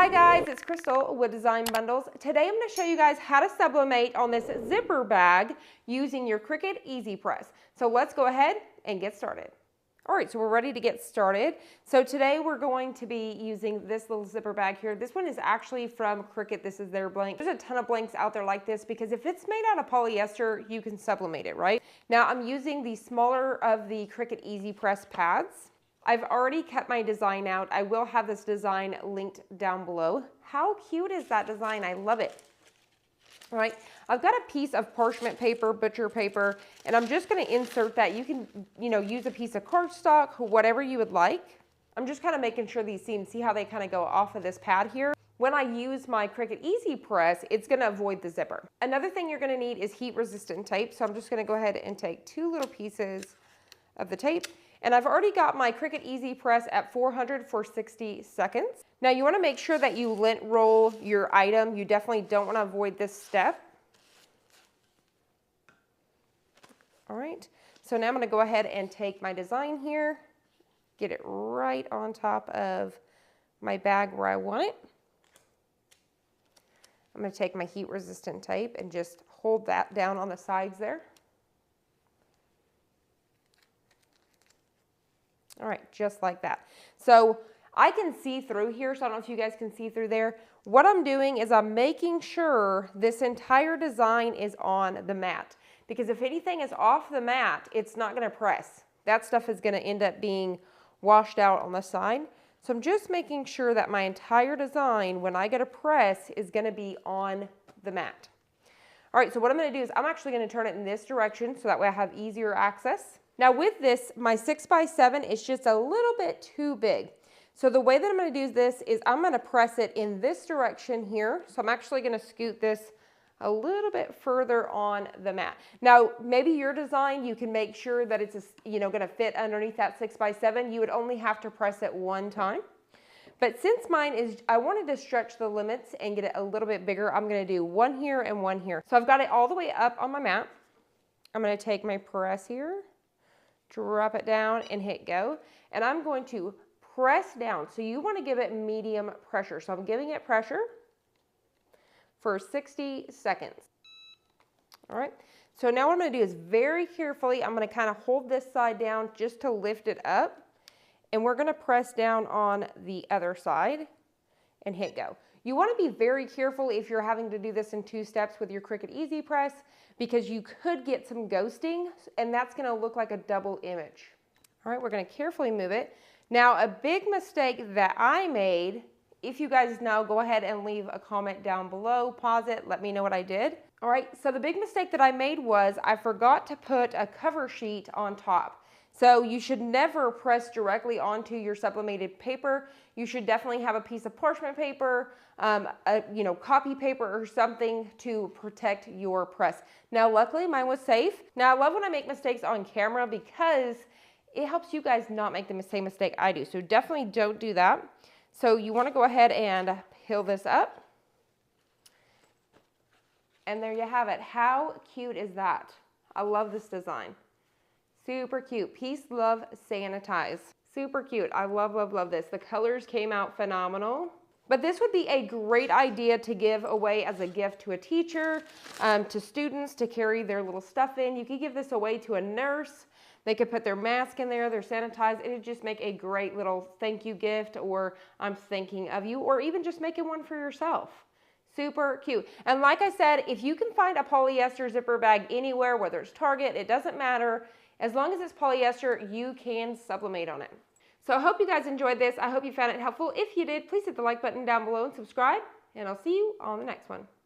Hi guys, it's Crystal with Design Bundles. Today I'm going to show you guys how to sublimate on this zipper bag using your Cricut Easypress. So let's go ahead and get started. Alright, so we're ready to get started. So today we're going to be using this little zipper bag here. This one is actually from Cricut. This is their blank. There's a ton of blanks out there like this because if it's made out of polyester, you can sublimate it, right? Now I'm using the smaller of the Cricut Easypress pads. I've already cut my design out. I will have this design linked down below. How cute is that design? I love it. All right, I've got a piece of parchment paper, butcher paper, and I'm just going to insert that. You can, use a piece of cardstock, whatever you would like. I'm just kind of making sure these seams, see how they kind of go off of this pad here. When I use my Cricut Easypress, it's going to avoid the zipper. Another thing you're going to need is heat resistant tape. So I'm just going to go ahead and take 2 little pieces of the tape. And I've already got my Cricut Easypress at 400 for 60 seconds. Now you want to make sure that you lint roll your item. You definitely don't want to avoid this step. All right, so now I'm going to go ahead and take my design here, get it right on top of my bag where I want it. I'm going to take my heat resistant tape and just hold that down on the sides there. All right, just like that. So I can see through here, so I don't know if you guys can see through there. What I'm doing is I'm making sure this entire design is on the mat. Because if anything is off the mat, it's not going to press. That stuff is going to end up being washed out on the side. So I'm just making sure that my entire design, when I go to press, is going to be on the mat. All right, so what I'm going to do is I'm actually going to turn it in this direction so that way I have easier access. Now with this, my 6x7 is just a little bit too big. So the way that I'm going to do this is I'm going to press it in this direction here. So I'm actually going to scoot this a little bit further on the mat. Now maybe your design, you can make sure that it's going to fit underneath that 6x7. You would only have to press it one time. But since mine is, I wanted to stretch the limits and get it a little bit bigger, I'm going to do one here and one here. So I've got it all the way up on my mat. I'm going to take my press here, drop it down and hit go. And I'm going to press down. So you want to give it medium pressure. So I'm giving it pressure for 60 seconds. All right. So now what I'm going to do is very carefully, I'm going to kind of hold this side down just to lift it up. And we're going to press down on the other side and hit go. You want to be very careful if you're having to do this in 2 steps with your Cricut Easypress because you could get some ghosting and that's going to look like a double image. All right, we're going to carefully move it. Now, a big mistake that I made, if you guys know, go ahead and leave a comment down below, pause it, let me know what I did. All right, so the big mistake that I made was I forgot to put a cover sheet on top. So you should never press directly onto your sublimated paper. You should definitely have a piece of parchment paper, copy paper or something to protect your press. Now, luckily mine was safe. Now, I love when I make mistakes on camera because it helps you guys not make the same mistake I do. So definitely don't do that. So you want to go ahead and peel this up. And there you have it. How cute is that? I love this design. Super cute. Peace, love, sanitize. Super cute. I love, love, love this. The colors came out phenomenal. But this would be a great idea to give away as a gift to a teacher, to students to carry their little stuff in. You could give this away to a nurse. They could put their mask in there, their sanitize. It would just make a great little thank you gift or I'm thinking of you, or even just making one for yourself. Super cute. And like I said, if you can find a polyester zipper bag anywhere, whether it's Target, it doesn't matter. As long as it's polyester, you can sublimate on it. So I hope you guys enjoyed this. I hope you found it helpful. If you did, please hit the like button down below and subscribe. And I'll see you on the next one.